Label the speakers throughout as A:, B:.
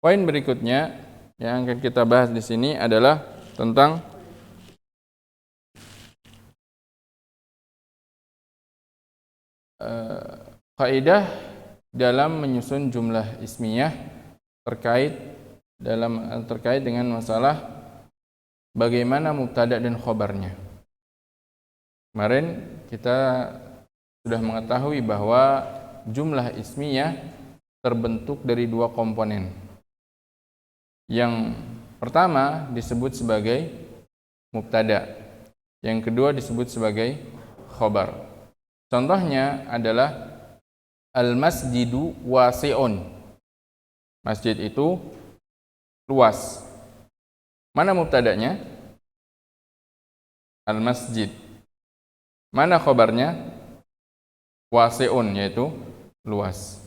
A: Poin berikutnya yang akan kita bahas di sini adalah tentang kaidah dalam menyusun jumlah ismiyah terkait dengan masalah bagaimana mubtada dan khobarnya. Kemarin kita sudah mengetahui bahwa jumlah ismiyah terbentuk dari dua komponen. Yang pertama disebut sebagai mubtada, yang kedua disebut sebagai khobar. Contohnya adalah al-masjidu wasi'un. Masjid itu luas. Mana mubtadanya? Al-masjid. Mana khobarnya? Wasi'un, yaitu luas.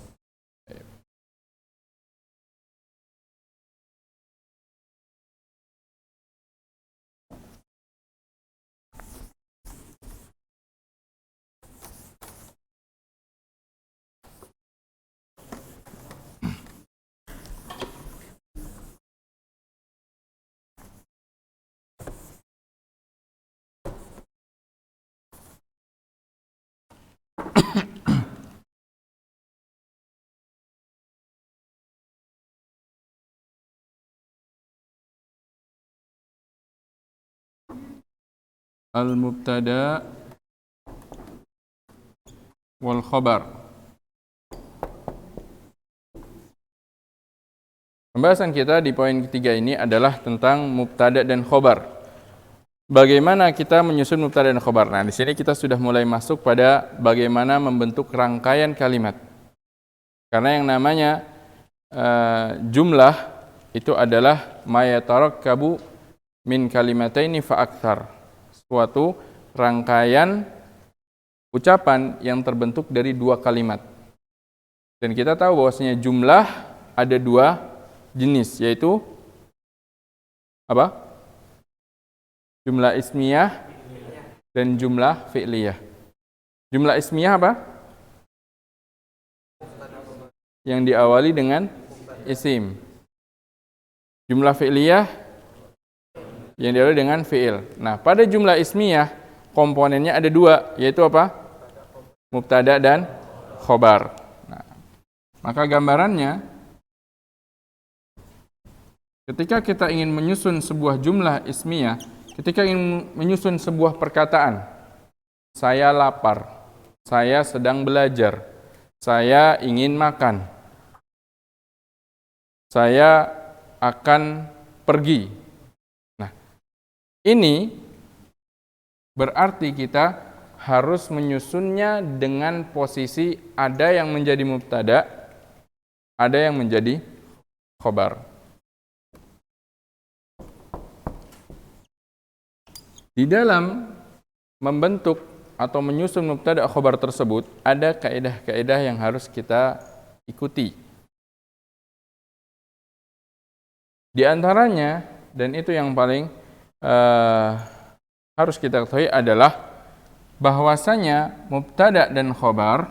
A: Al-mubtada wal khobar. Pembahasan kita di poin ketiga ini adalah tentang mubtada dan khobar. Bagaimana kita menyusun mubtada dan khobar? Nah, di sini kita sudah mulai masuk pada bagaimana membentuk rangkaian kalimat. Karena yang namanya jumlah itu adalah ma yatarakkabu min kalimataini fa aktsar. Suatu rangkaian ucapan yang terbentuk dari dua kalimat. Dan kita tahu bahwasanya jumlah ada dua jenis, yaitu apa? Jumlah ismiyah dan jumlah fi'liyah. Jumlah ismiyah apa? Yang diawali dengan isim. Jumlah fi'liyah yang diawali dengan fi'il. Nah, pada jumlah ismiyah komponennya ada dua, yaitu apa? Mubtada dan khobar. Nah, maka gambarannya, ketika kita ingin menyusun sebuah jumlah ismiyah, ketika ingin menyusun sebuah perkataan, saya lapar, saya sedang belajar, saya ingin makan, saya akan pergi. Nah, ini berarti kita harus menyusunnya dengan posisi ada yang menjadi mubtada, ada yang menjadi khobar. Di dalam membentuk atau menyusun mubtada khobar tersebut, ada kaidah-kaidah yang harus kita ikuti. Di antaranya, dan itu yang paling harus kita ketahui adalah bahwasanya mubtada dan khobar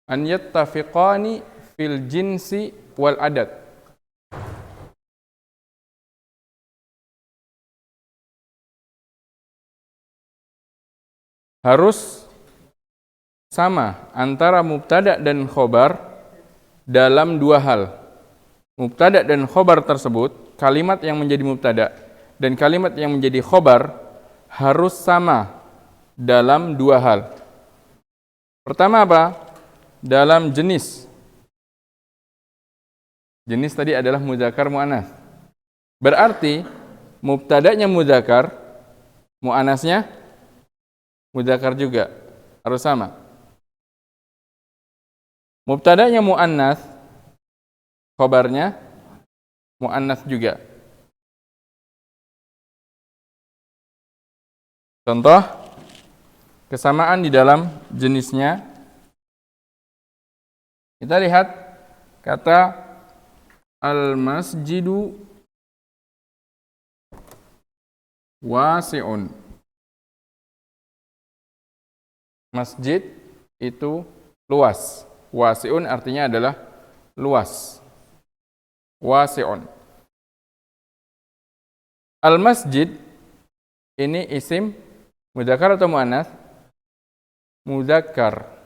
A: an yattafiqani fil jinsi wal adad. Harus sama antara mubtada dan khobar dalam dua hal. Mubtada dan khobar tersebut, kalimat yang menjadi mubtada dan kalimat yang menjadi khobar harus sama dalam dua hal. Pertama apa? Dalam jenis. Jenis tadi adalah mudzakkar muannats. Berarti mubtadanya mudzakkar, muannasnya mudzakkar juga harus sama. Mubtadanya muannats, khobarnya muannats juga. Contoh kesamaan di dalam jenisnya Kita lihat kata al-masjidu wasi'un. Masjid itu luas. Wasi'un artinya adalah luas. Wasi'un. Al-masjid ini isim mudzakkar atau muannats? Mudzakkar.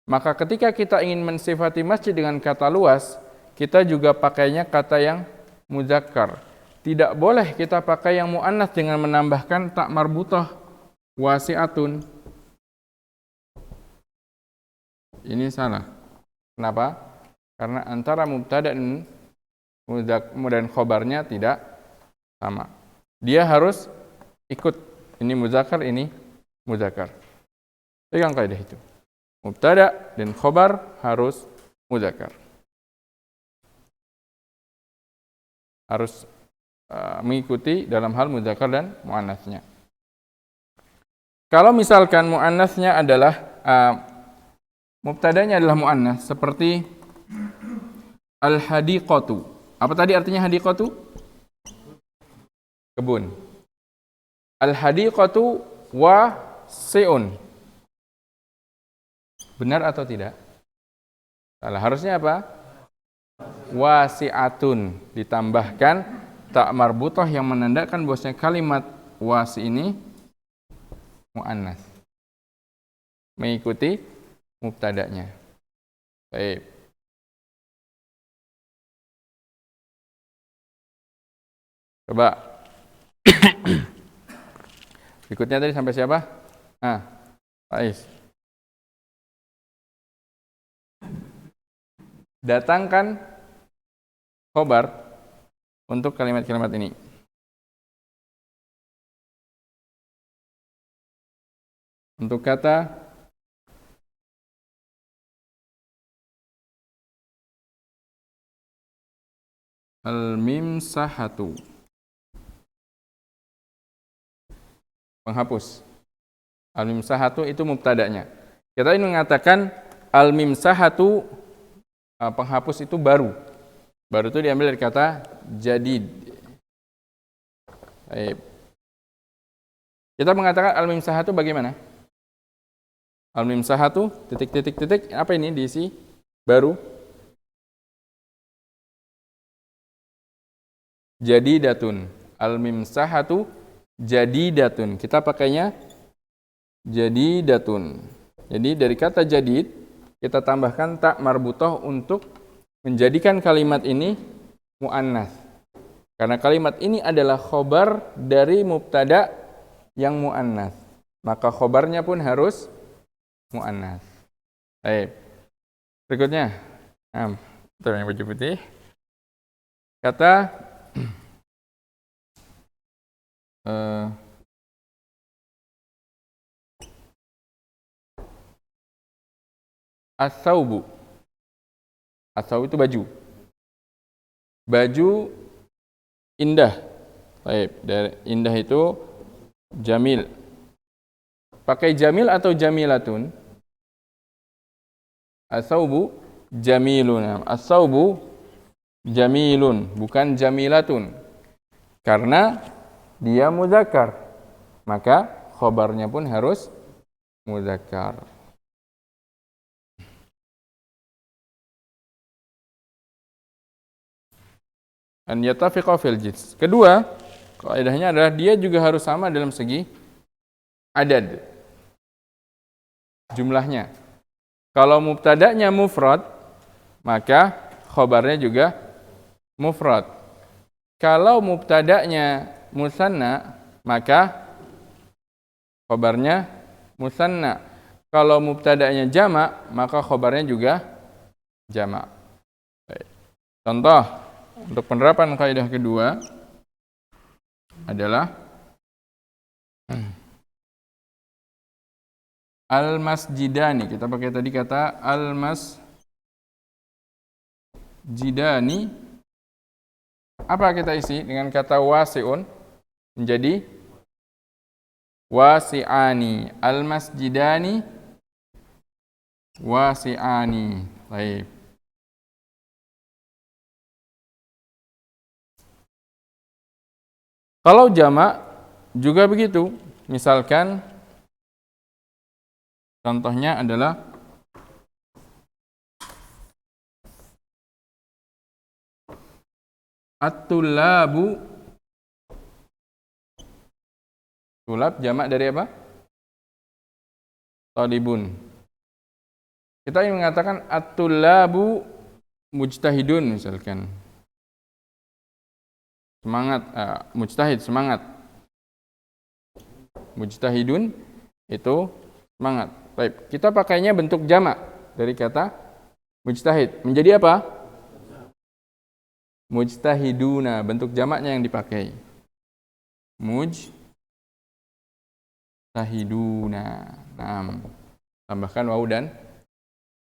A: Maka ketika kita ingin mensifati masjid dengan kata luas, kita juga pakainya kata yang mudzakkar. Tidak boleh kita pakai yang muannats dengan menambahkan tak marbutah wasi'atun. Ini salah. Kenapa? Karena antara mubtada dan khobarnya tidak sama. Dia harus ikut. Ini mudzakkar, ini mudzakkar. Pegang kaidah itu. Mubtada dan khobar harus mudzakkar. Harus mengikuti dalam hal mudzakkar dan muannatsnya. Kalau misalkan muannatsnya adalah mubtadanya adalah muannats seperti al-hadiqatu. Apa tadi artinya hadiqatu? Kebun. Al-hadiqatu wasi'un. Benar atau tidak? Salah. Harusnya apa? Wasi'atun. Ditambahkan tak marbutah yang menandakan bahwasanya kalimat wasi ini muannats. Mengikuti mubtadanya. Baik. Coba. Berikutnya tadi sampai siapa? Faiz. Datangkan khobar untuk kalimat-kalimat ini. Untuk kata al-mimsahatu, penghapus. Al-mimsahatu itu mubtadanya. Kita ini mengatakan al-mimsahatu, penghapus itu baru. Baru itu diambil dari kata jadid. Baik. Kita mengatakan al-mimsahatu bagaimana? Al-mimsahatu titik, apa ini diisi? Baru. Jadidatun. Al-mimsahatu jadidatun. Kita pakainya jadidatun. Jadi dari kata jadid kita tambahkan tak marbutah untuk menjadikan kalimat ini muannats. Karena kalimat ini adalah khobar dari mubtada yang muannats. Maka khobarnya pun harus muannats. Baik. Berikutnya. Itu yang baju putih. Kata as-saubu. As-saubu itu baju. Baju indah. Baik, dari indah itu jamil. Pakai jamil atau jamilatun? As-saubu jamilun. As-saubu jamilun, bukan jamilatun. Karena dia mudzakkar, maka khobarnya pun harus mudzakkar. An yatafiqa fil jins. Kedua, kaidahnya adalah dia juga harus sama dalam segi adad. Jumlahnya. Kalau mubtada'nya mufrad, maka khobarnya juga mufrad. Kalau mubtada'nya musanna, maka khobarnya musanna. Kalau mubtada'nya jama', maka khobarnya juga jama'. Contoh untuk penerapan kaidah kedua adalah al-masjidani. Kita pakai tadi kata al-masjidani. Apa kita isi dengan kata wasi'un? Menjadi wasi'ani. Al-masjidani wasi'ani. Baik. Kalau jamak juga begitu. Misalkan contohnya adalah at-tullabu. Tulab jamak dari apa? Talibun. Kita ingin mengatakan at-tullabu mujtahidun misalkan. Semangat, mujtahid, semangat. Mujtahidun itu semangat. Baik, kita pakainya bentuk jamak dari kata mujtahid. Menjadi apa? Mujtahiduna, bentuk jamaknya yang dipakai. Mujtahiduna. Nah, tambahkan waw dan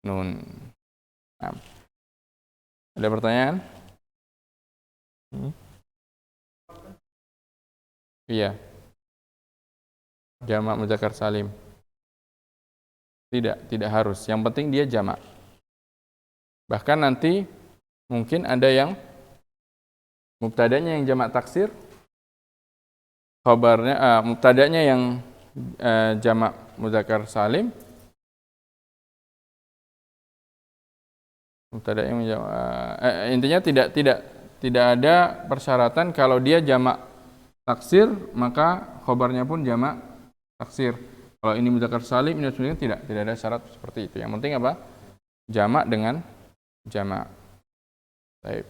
A: nun. Nah. Ada pertanyaan? Iya. Jamak muzakkar salim. Tidak harus. Yang penting dia jamak. Bahkan nanti mungkin ada yang mubtadanya yang jamak taksir, khabarnya mubtadanya yang jamak muzakkar salim, mubtadanya intinya tidak ada persyaratan kalau dia jamak taksir maka khabarnya pun jamak taksir. Kalau ini muzakkar salim, ini sebenarnya tidak ada syarat seperti itu. Yang penting apa? Jamak dengan jamak. Baik.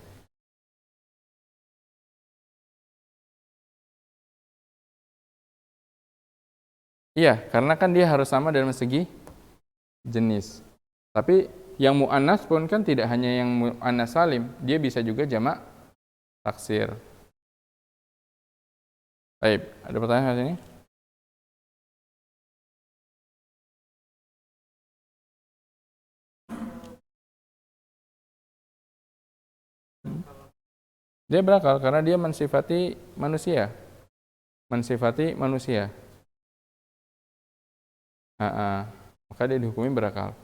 A: Iya, karena kan dia harus sama dalam segi jenis. Tapi yang mu'annas pun kan tidak hanya yang mu'annas salim, dia bisa juga jamak taksir. Baik, ada pertanyaan di sini? Dia berakal karena dia mensifati manusia. Mensifati manusia. Maka dia dihukumi berakal.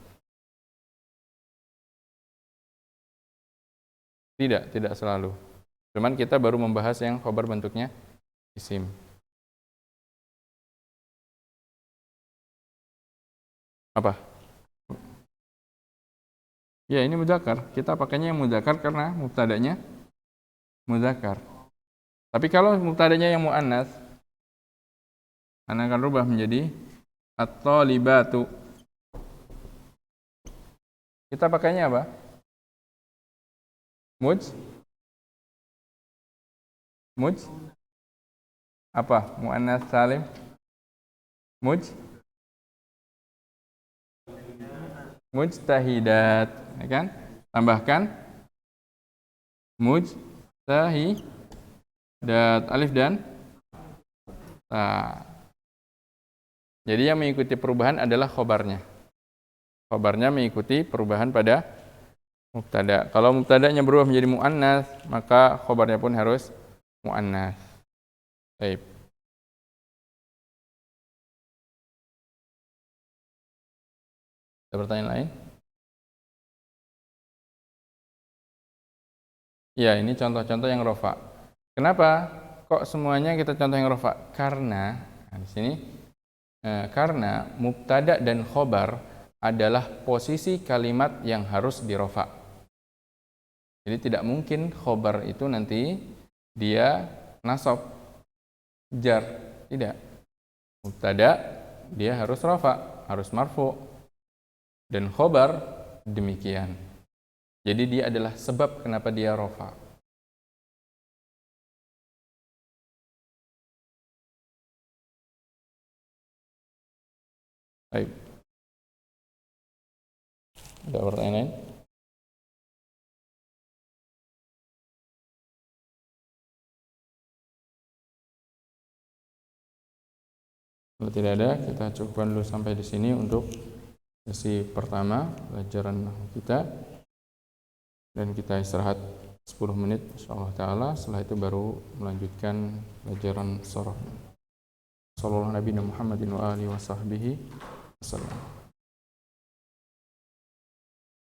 A: Tidak selalu. Cuman kita baru membahas yang khabar bentuknya isim. Apa? Ya, ini mudzakkar. Kita pakainya yang mudzakkar karena mubtadanya mudzakkar. Tapi kalau mubtadanya yang muannas, akan rubah menjadi at-talibatu. Kita pakainya apa? Apa? Muannas salim? Mujtahidat, ya kan? Tambahkan mujtahidat, alif dan ta. Jadi yang mengikuti perubahan adalah khobarnya. Khobarnya mengikuti perubahan pada mubtada. Kalau mubtadanya berubah menjadi muannas, maka khobarnya pun harus muannas. Baik. Ada pertanyaan lain? Ya, ini contoh-contoh yang rofa. Kenapa kok semuanya kita contoh yang rofa? Karena di sini karena mubtada dan khobar adalah posisi kalimat yang harus dirofa. Jadi tidak mungkin khobar itu nanti dia nasab, jar, tidak. Mubtada dia harus rofa, harus marfu. Dan khobar demikian. Jadi dia adalah sebab kenapa dia rofa. Baik. Ada pertanyaan lain? Kalau tidak ada, kita cukupkan dulu sampai di sini untuk sesi pertama pelajaran kita. Dan kita istirahat 10 menit insyaallah taala. Setelah itu baru melanjutkan pelajaran sharah. Sallallahu Nabi Muhammadin wa alihi wa sahbihi wasallam.